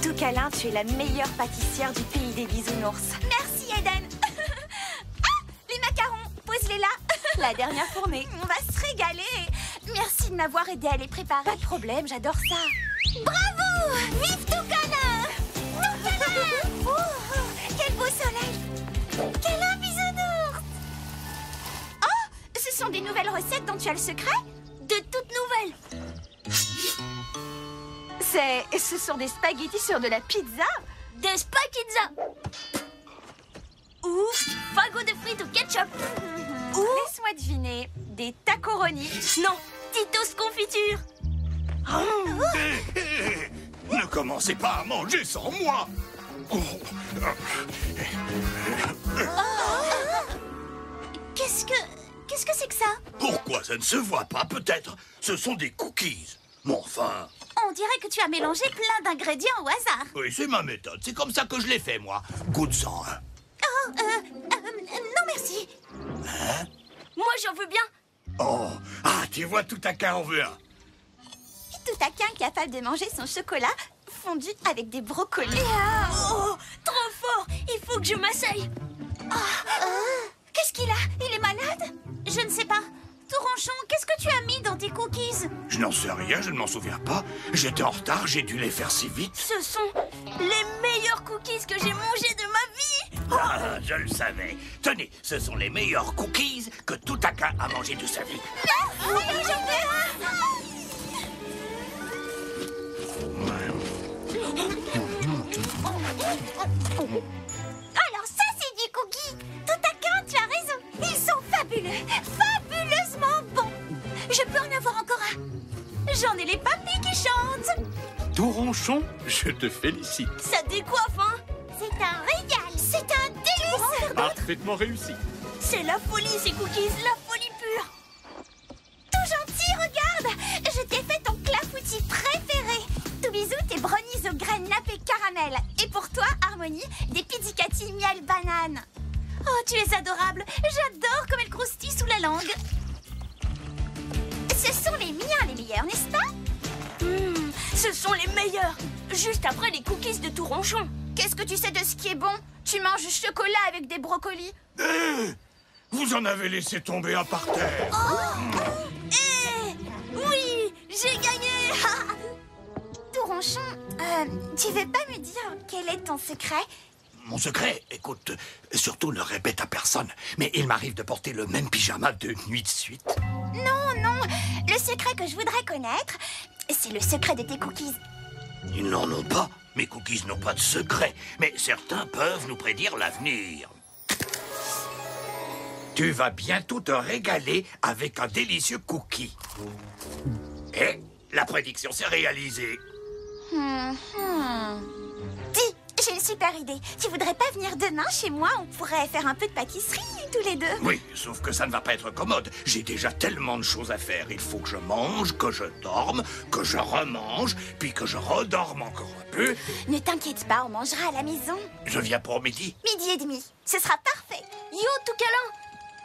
Tout câlin, tu es la meilleure pâtissière du pays des bisounours. Merci, Eden. Ah, les macarons, pose-les là. La dernière fournée. On va se régaler. Merci de m'avoir aidé à les préparer. Pas de problème, j'adore ça. Bravo! Vive Toucana! Toucana! Oh, quel beau soleil! Quel un bisounours! Oh, ce sont des nouvelles recettes dont tu as le secret? De toutes nouvelles! Ce sont des spaghettis sur de la pizza. Des spaghettis! Ou fagots de frites au ketchup! Ou, laisse-moi deviner, des tacoroni. Non, Titos confiture! Ne commencez pas à manger sans moi. Qu'est-ce que c'est que ça? Pourquoi ça ne se voit pas, peut-être? Ce sont des cookies. Mais enfin... On dirait que tu as mélangé plein d'ingrédients au hasard. Oui, c'est ma méthode. C'est comme ça que je l'ai fait, moi. Goûte-en, hein. Oh, non merci. Hein? Moi, j'en veux bien. Oh, ah, tu vois, tout à cas, on veut un. Toutaquin capable de manger son chocolat fondu avec des brocolis. Oh, trop fort. Il faut que je m'asseye. Qu'est-ce qu'il a? Il est malade? Je ne sais pas. Touranchon, qu'est-ce que tu as mis dans tes cookies? Je n'en sais rien, je ne m'en souviens pas. J'étais en retard, j'ai dû les faire si vite. Ce sont les meilleurs cookies que j'ai mangés de ma vie. Ah, je le savais. Tenez, ce sont les meilleurs cookies que tout à cas a mangé de sa vie. Alors ça, c'est du cookie. Toutaquin, tu as raison. Ils sont fabuleux. Fabuleusement bons. Je peux en avoir encore un. J'en ai les papilles qui chantent. Touranchon, je te félicite. Ça décoiffe, hein? C'est un régal. C'est un délice. Parfaitement réussi. C'est la folie, ces cookies. La folie pure. Tout gentil, regarde. Je t'ai fait ton clafoutis préféré. Tout bisou, tes brownies aux graines nappées caramel. Et pour toi, Harmonie, des pizzicati miel banane. Oh, tu es adorable. J'adore comme elle croustille sous la langue. Ce sont les miens les meilleurs, n'est-ce pas? Ce sont les meilleurs. Juste après les cookies de Touranchon. Qu'est-ce que tu sais de ce qui est bon? Tu manges du chocolat avec des brocolis. Vous en avez laissé tomber un par terre. Oui, j'ai gagné. Touranchon, tu veux pas me dire quel est ton secret? Mon secret, écoute, surtout ne répète à personne, mais il m'arrive de porter le même pyjama 2 nuits de suite. Non, le secret que je voudrais connaître, c'est le secret de tes cookies. Ils n'en ont pas. Mes cookies n'ont pas de secret, mais certains peuvent nous prédire l'avenir. Tu vas bientôt te régaler avec un délicieux cookie. Et la prédiction s'est réalisée. Dis, j'ai une super idée. Tu voudrais pas venir demain chez moi? On pourrait faire un peu de pâtisserie tous les deux. Oui, sauf que ça ne va pas être commode. J'ai déjà tellement de choses à faire. Il faut que je mange, que je dorme, que je remange, puis que je redorme encore un peu. Ne t'inquiète pas, on mangera à la maison. Je viens pour midi. 12h30. Ce sera parfait. Yo, tout câlin,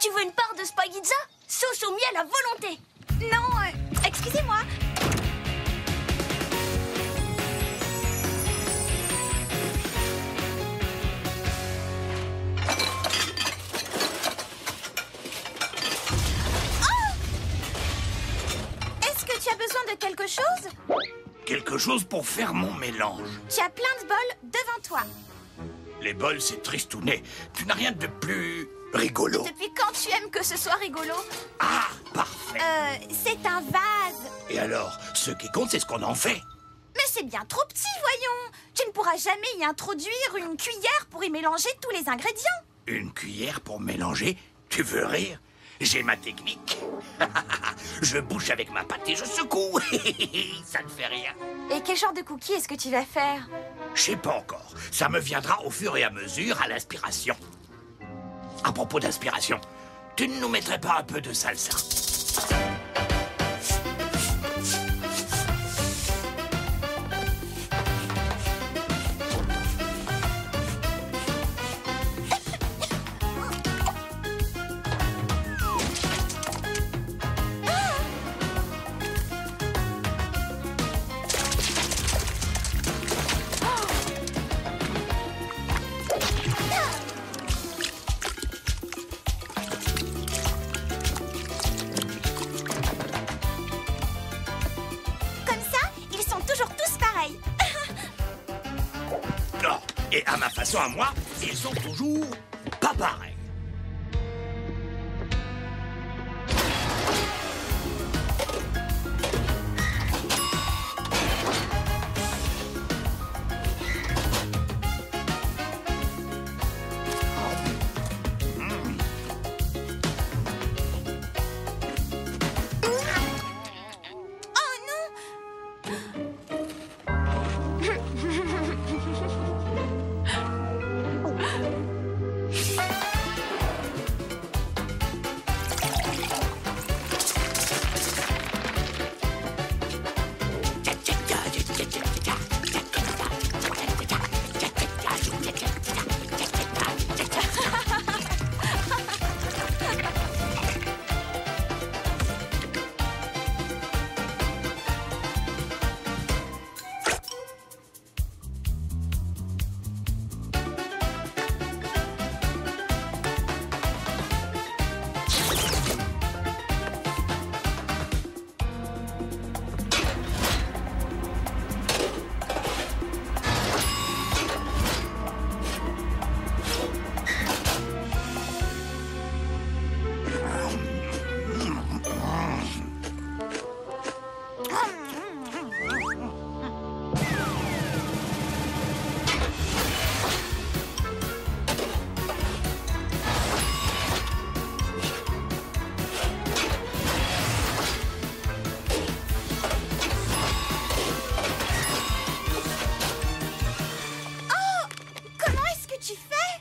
tu veux une part de spaghetti? Sauce au miel à volonté. Non, excusez-moi. Tu as besoin de quelque chose? Quelque chose pour faire mon mélange. Tu as plein de bols devant toi. Les bols, c'est tristounet. Tu n'as rien de plus rigolo. Depuis quand tu aimes que ce soit rigolo? Ah, parfait. C'est un vase. Et alors, ce qui compte, c'est ce qu'on en fait. Mais c'est bien trop petit, voyons. Tu ne pourras jamais y introduire une cuillère pour y mélanger tous les ingrédients. Une cuillère pour mélanger? Tu veux rire? J'ai ma technique. Je bouche avec ma pâte et je secoue. Ça ne fait rien. Et quel genre de cookie est-ce que tu vas faire? Je sais pas encore. Ça me viendra au fur et à mesure à l'inspiration. À propos d'inspiration, tu ne nous mettrais pas un peu de salsa? Et à ma façon à moi, ils sont toujours pas pareils.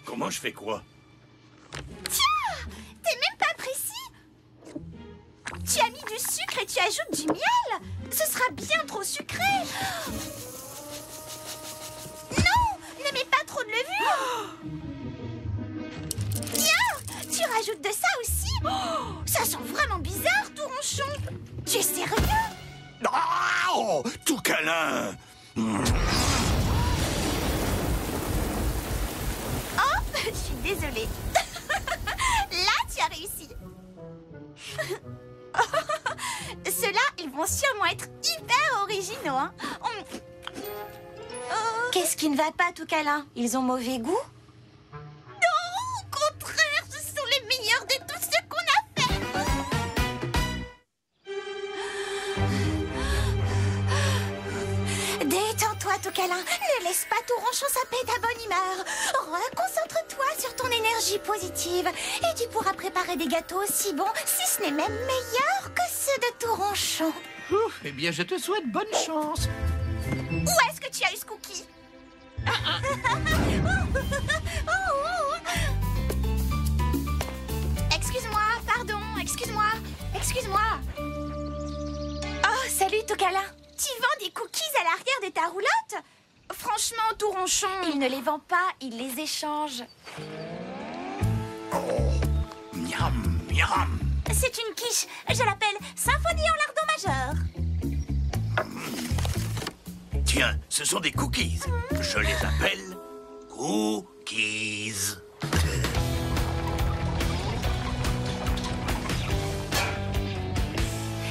Comment je fais quoi? Tiens! T'es même pas précis! Tu as mis du sucre et tu ajoutes du miel! Ce sera bien trop sucré! Non! Ne mets pas trop de levure! Tiens! Tu rajoutes de ça aussi? Ça sent vraiment bizarre, tout ronchon! Tu es sérieux? Oh! Tout câlin! Je suis désolée. Là, tu as réussi. Ceux-là, ils vont sûrement être hyper originaux. Hein. Qu'est-ce qui ne va pas, tout câlin? Ils ont mauvais goût? Non, au contraire, ce sont les meilleurs de tous ceux qu'on a fait. Détends-toi, tout câlin. Ne laisse pas tout ronchon saper ta bonne humeur. Reconcentre-toi sur ton énergie positive et tu pourras préparer des gâteaux aussi bons, si ce n'est même meilleurs que ceux de tout ronchon. Eh bien, je te souhaite bonne chance. Où est-ce que tu as eu ce cookie? Excuse-moi, pardon, excuse-moi. Oh, salut, tout câlin. Tu vends des cookies à l'arrière de ta roulotte? Franchement, tout ronchon. Il ne les vend pas, il les échange. Miam, miam. C'est une quiche. Je l'appelle Symphonie en lardon majeur. Tiens, ce sont des cookies. Je les appelle cookies.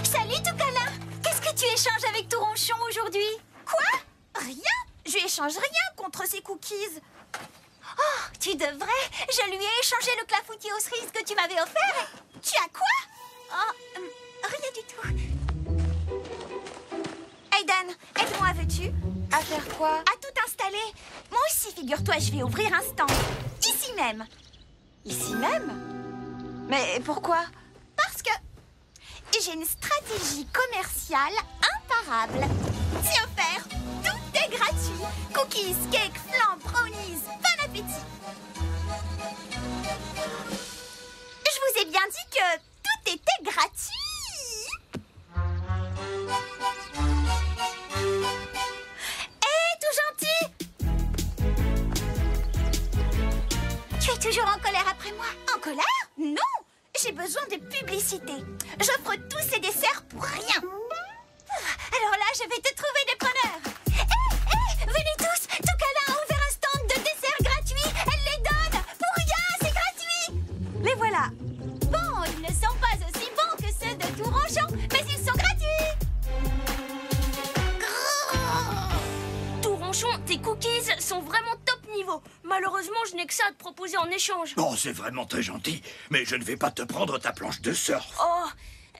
Salut, tout câlin. Qu'est-ce que tu échanges avec tout ronchon aujourd'hui? Quoi? Rien? Je échange rien contre ces cookies. Oh, tu devrais. Je lui ai échangé le clafoutis aux cerises que tu m'avais offert. Tu as quoi? Oh, rien du tout. Aiden, aide-moi, veux-tu? À faire quoi? À tout installer. Moi aussi, figure-toi, je vais ouvrir un stand. Ici même. Ici même? Mais pourquoi? Parce que j'ai une stratégie commerciale imparable. C'est offert. Tout est gratuit. Cookies, cakes, flan, brownies. Bon appétit. Je vous ai bien dit que tout était gratuit. Hé, tout gentil. Tu es toujours en colère après moi? En colère? Non. J'ai besoin de publicité. J'offre tous ces desserts pour rien. Alors là, je vais te trouver des preneurs. Hé, venez tous. Tout câlin a ouvert un stand de desserts gratuits. Elle les donne pour rien, c'est gratuit. Les voilà. Bon, ils ne sont pas aussi bons que ceux de tout ronchon, mais ils sont gratuits. Tout Touronchon, tes cookies sont vraiment top niveau. Malheureusement, je n'ai que ça à te proposer en échange. Oh, c'est vraiment très gentil, mais je ne vais pas te prendre ta planche de surf. Oh,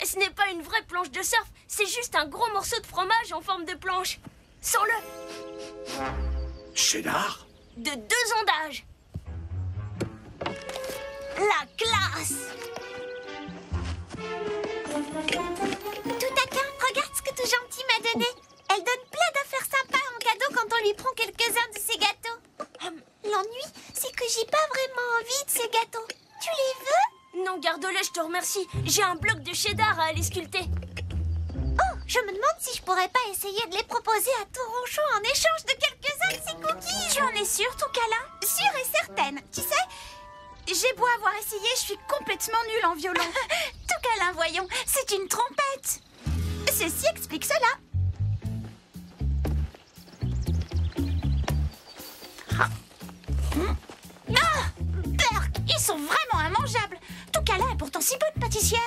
ce n'est pas une vraie planche de surf, c'est juste un gros morceau de fromage en forme de planche. Sens-le. Cheddar? De 2 ans d'âge. La classe. Toutaquin, regarde ce que Tout Gentil m'a donné. Elle donne plein d'affaires sympas en cadeau quand on lui prend quelques-uns de ses gâteaux. L'ennui, c'est que j'ai pas vraiment envie de ces gâteaux. Tu les veux? Non, garde-les, je te remercie. J'ai un bloc de cheddar à aller sculpter. Oh, je me demande si je pourrais pas essayer de les proposer à Touronchon en échange de quelques-uns de ses cookies. Tu en es sûre, Toucala? Sûre et certaine. Tu sais, j'ai beau avoir essayé, je suis complètement nulle en violon. Toucala, voyons, c'est une trompette. Ceci explique cela. Ah, Burk, ils sont vraiment immangeables. Toucala est pourtant si bonne pâtissière.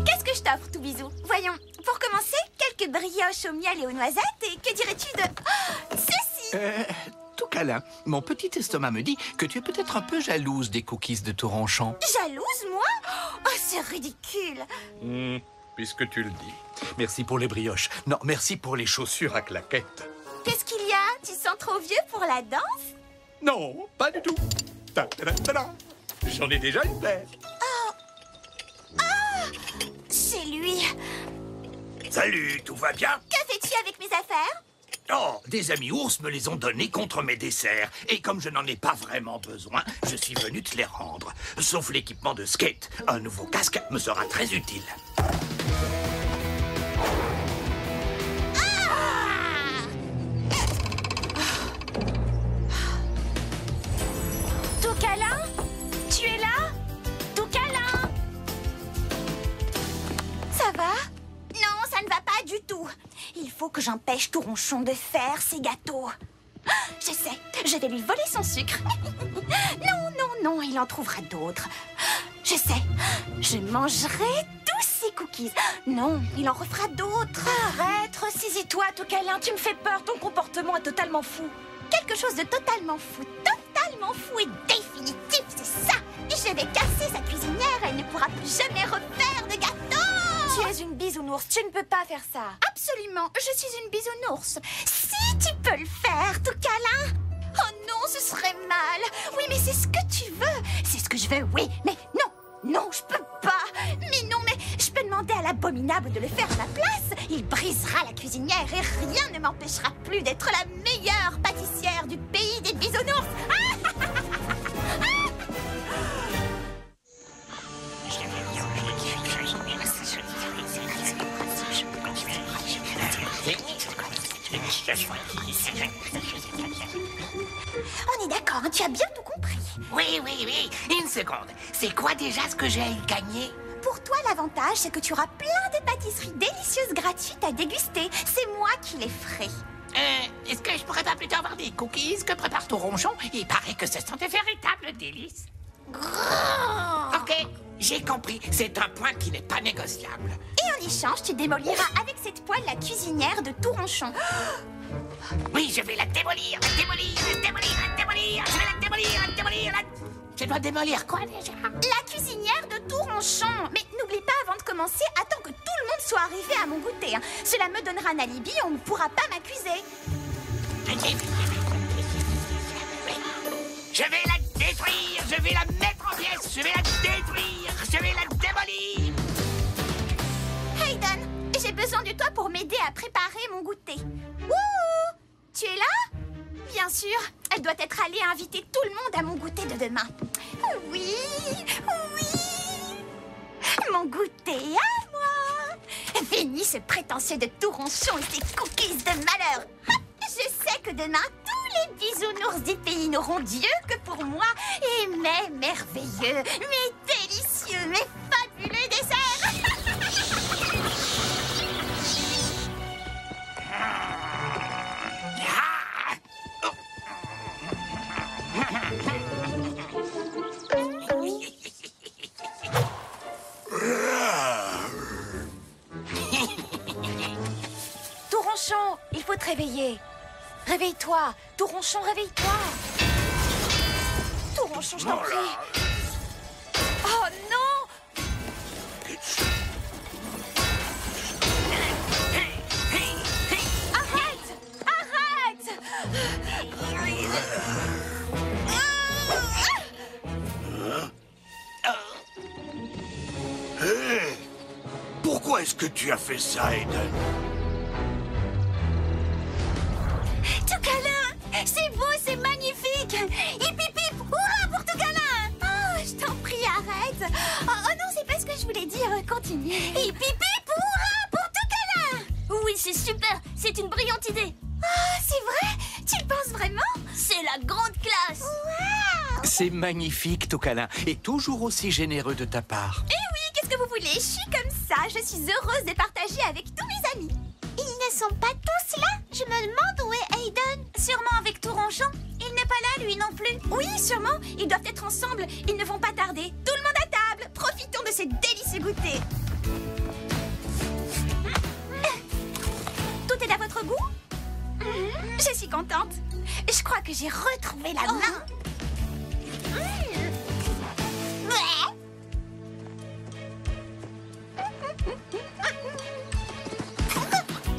Qu'est-ce que je t'offre, tout bisou? Voyons, pour commencer, quelques brioches au miel et aux noisettes. Et que dirais-tu de... Oh, ceci? Tout câlin, mon petit estomac me dit que tu es peut-être un peu jalouse des cookies de Touronchon. Jalouse, moi? Oh, c'est ridicule. Puisque tu le dis. Merci pour les brioches. Non, merci pour les chaussures à claquettes. Qu'est-ce qu'il y a? Tu sens trop vieux pour la danse? Non, pas du tout. Ta-da-da-da-da. J'en ai déjà une paire. C'est lui. Salut, tout va bien? Que fais-tu avec mes affaires? Oh, des amis ours me les ont donnés contre mes desserts. Et comme je n'en ai pas vraiment besoin, je suis venu te les rendre. Sauf l'équipement de skate. Un nouveau casque me sera très utile. Toucala, tu es là? Toucala? Ça va? Non, ça ne va pas du tout. Il faut que j'empêche Touronchon de faire ses gâteaux. Ah, je sais, je vais lui voler son sucre. Non, non, non, il en trouvera d'autres. Je sais, je mangerai tous ses cookies. Non, il en refera d'autres. Arrête, ressaisis-toi, Toucala, tu me fais peur, ton comportement est totalement fou. Quelque chose de totalement fou et définitif, c'est ça. Je vais casser sa cuisinière, elle ne pourra plus jamais refaire de gâteaux. Tu es une bisounours, tu ne peux pas faire ça. Absolument, je suis une bisounours. Si tu peux le faire, tout câlin. Oh non, ce serait mal. Oui, mais c'est ce que tu veux. C'est ce que je veux, oui. Mais non, non, je peux pas. Mais non, mais je peux demander à l'abominable de le faire à ma place. Il brisera la cuisinière et rien ne m'empêchera plus d'être la meilleure pâtissière du pays des bisounours. On est d'accord, hein, tu as bien tout compris. Oui. Une seconde. C'est quoi déjà ce que j'ai gagné? Pour toi, l'avantage, c'est que tu auras plein de pâtisseries délicieuses gratuites à déguster. C'est moi qui les ferai. Est-ce que je pourrais pas plutôt avoir des cookies que prépare Touronchon? Il paraît que ce sont de véritables délices. Ok, j'ai compris. C'est un point qui n'est pas négociable. Et en échange, tu démoliras avec cette poêle la cuisinière de Touronchon. Oui, je vais la démolir, Je vais la démolir. Je dois démolir quoi déjà? La cuisinière de Touronchon. Mais n'oublie pas, avant de commencer, attends que tout le monde soit arrivé à mon goûter. Hein. Cela me donnera un alibi, on ne pourra pas m'accuser. Je vais la détruire, je vais la mettre en pièces, je vais la détruire, je vais la démolir. Hayden, j'ai besoin de toi pour m'aider à préparer mon goûter. Wouhou! Tu es là? Bien sûr, elle doit être allée inviter tout le monde à mon goûter de demain. Oui, mon goûter à moi. Fini ce prétentieux de Touronchon et ses cookies de malheur. Je sais que demain, tous les bisounours du pays n'auront Dieu que pour moi et mes merveilleux, mes délicieux, mes fabuleux desserts. Touronchon, il faut te réveiller. Réveille-toi. Touronchon, réveille-toi. Touronchon, je t'en prie. Oh non! Arrête! Arrête! Hé! Pourquoi est-ce que tu as fait ça, Aiden? Tout câlin! C'est beau, c'est magnifique! Hip hip hip! Hurrah pour tout câlin! Oh, je t'en prie, arrête! Oh non, c'est pas ce que je voulais dire, continue! Hip hip hip! Hurrah pour tout câlin! Oui, c'est super. C'est une brillante idée. Oh, c'est vrai? Tu le penses vraiment? C'est la grande classe. Waouh! C'est magnifique, Tocalin, et toujours aussi généreux de ta part. Eh oui, qu'est-ce que vous voulez? Je suis comme ça, je suis heureuse de partager avec tous mes amis. Ils ne sont pas tous là? Je me demande où est Aiden. Sûrement avec Touronchon. Il n'est pas là, lui non plus. Oui, sûrement, ils doivent être ensemble, ils ne vont pas tarder. Tout le monde à table, profitons de ces délicieux goûters. Tout est à votre goût? Je suis contente. Je crois que j'ai retrouvé la main.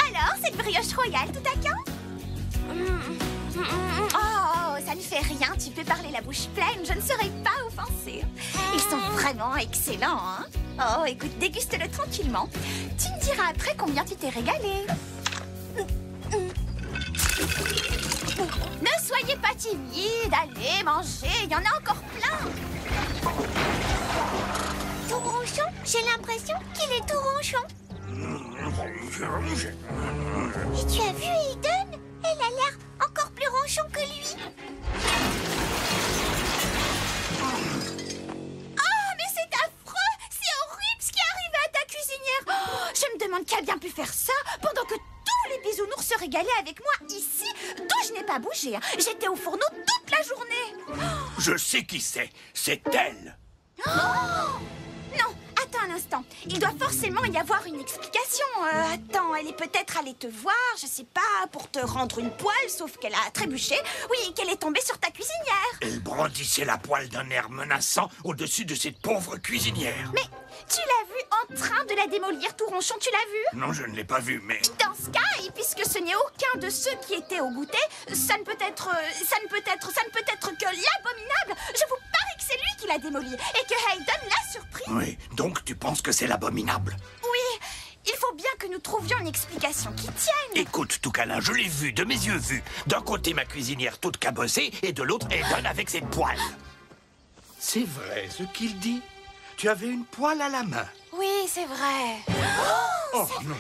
Alors, cette brioche royale tout à quin? Oh, ça ne fait rien, tu peux parler la bouche pleine, je ne serai pas offensée. Ils sont vraiment excellents, hein? Oh, écoute, déguste-le tranquillement. Tu me diras après combien tu t'es régalé. Ne soyez pas timide, allez, mangez, il y en a encore plein. Touronchon, j'ai l'impression qu'il est touronchon. Et tu as vu Aiden? Elle a l'air encore plus ronchon que lui. Oh, mais c'est affreux! C'est horrible ce qui est arrivé à ta cuisinière. Oh, je me demande qui a bien pu faire ça pendant que tous les bisounours se régalaient avec moi ici, d'où je n'ai pas bougé. J'étais au fourneau toute la journée. Je sais qui c'est. C'est elle. Non, attends un instant. Il doit forcément y avoir une explication. Attends, elle est peut-être allée te voir, je sais pas, pour te rendre une poêle, sauf qu'elle a trébuché. Oui, qu'elle est tombée sur ta cuisinière. Elle brandissait la poêle d'un air menaçant au-dessus de cette pauvre cuisinière. Mais tu l'as vue en train de la démolir, Touronchon, tu l'as vue? Non, je ne l'ai pas vue, mais... Dans ce cas, et puisque ce n'est aucun de ceux qui étaient au goûter, ça ne peut être que l'abominable. Je vous parie que c'est lui qui l'a démolie et que Hayden l'a surpris. Oui, donc tu penses que c'est l'abominable? Oui, il faut bien que nous trouvions une explication qui tienne. Écoute, Toucalin, je l'ai vu, de mes yeux vus. D'un côté, ma cuisinière toute cabossée, et de l'autre, Aiden avec cette poêle. C'est vrai ce qu'il dit. Tu avais une poêle à la main. Oui, c'est vrai. Oh non!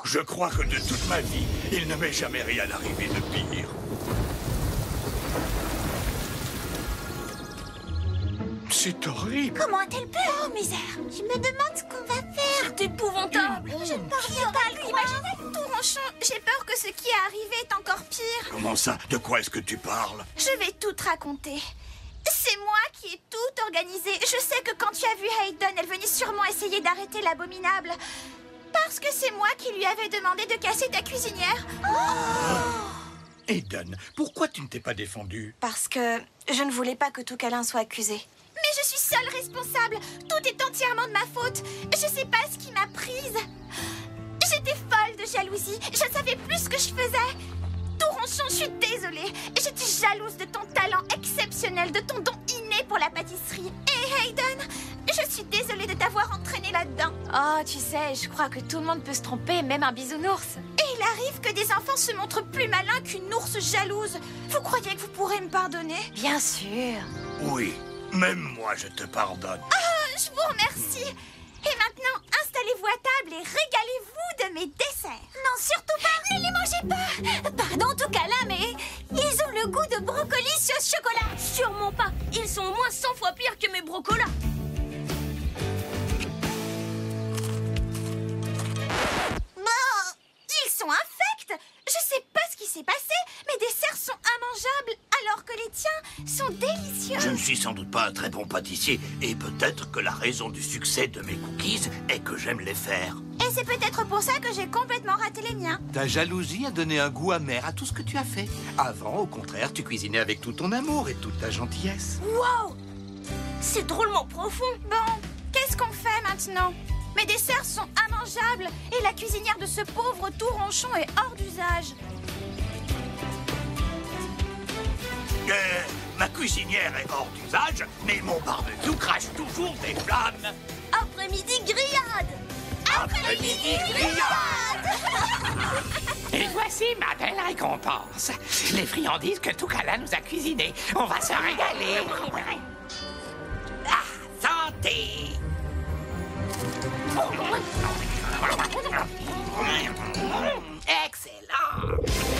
Je crois que de toute ma vie, il ne m'est jamais rien arrivé de pire. C'est horrible. Comment a-t-elle pu? Oh, misère. Je me demande ce qu'on va faire. C'est épouvantable. Je ne parviens pas à le imaginer. Touronchon, j'ai peur que ce qui est arrivé est encore pire. Comment ça? De quoi est-ce que tu parles? Je vais tout te raconter. C'est moi qui ai tout organisé. Je sais que quand tu as vu Hayden, elle venait sûrement essayer d'arrêter l'abominable. Parce que c'est moi qui lui avais demandé de casser ta cuisinière. Aiden, pourquoi tu ne t'es pas défendu? Parce que je ne voulais pas que tout câlin soit accusé. Mais je suis seule responsable. Tout est entièrement de ma faute. Je sais pas ce qui m'a prise. J'étais folle de jalousie. Je ne savais plus ce que je faisais. Touronchon, je suis désolée. J'étais jalouse de ton talent exceptionnel, de ton don inné pour la pâtisserie. Et Hayden, je suis désolée de t'avoir entraîné là-dedans. Oh, tu sais, je crois que tout le monde peut se tromper, même un bisounours. Et il arrive que des enfants se montrent plus malins qu'une ours jalouse. Vous croyez que vous pourrez me pardonner? Bien sûr. Oui, même moi je te pardonne. Je vous remercie. Et maintenant, installez-vous à table et régalez-vous de mes desserts. Non, surtout pas. Ne les mangez pas. Pardon, tout câlin, mais ils ont le goût de brocoli sauce chocolat. Sûrement pas. Ils sont au moins 100 fois pires que mes brocolas. Ils sont infects. Je sais pas ce qui s'est passé. Mes desserts sont immangeables alors que les tiens sont délicieux. Je ne suis sans doute pas un très bon pâtissier, et peut-être que la raison du succès de mes cookies est que j'aime les faire. Et c'est peut-être pour ça que j'ai complètement raté les miens. Ta jalousie a donné un goût amer à tout ce que tu as fait. Avant, au contraire, tu cuisinais avec tout ton amour et toute ta gentillesse. Wow! C'est drôlement profond. Bon, qu'est-ce qu'on fait maintenant? Mes desserts sont immangeables et la cuisinière de ce pauvre tout ronchon est hors d'usage. Ma cuisinière est hors d'usage, mais mon barbecue crache toujours des flammes. Après-midi grillade. Après-midi grillade. Et voici ma belle récompense. Les friandises que Toukala nous a cuisinées. On va se régaler. Ah, santé! Excellent!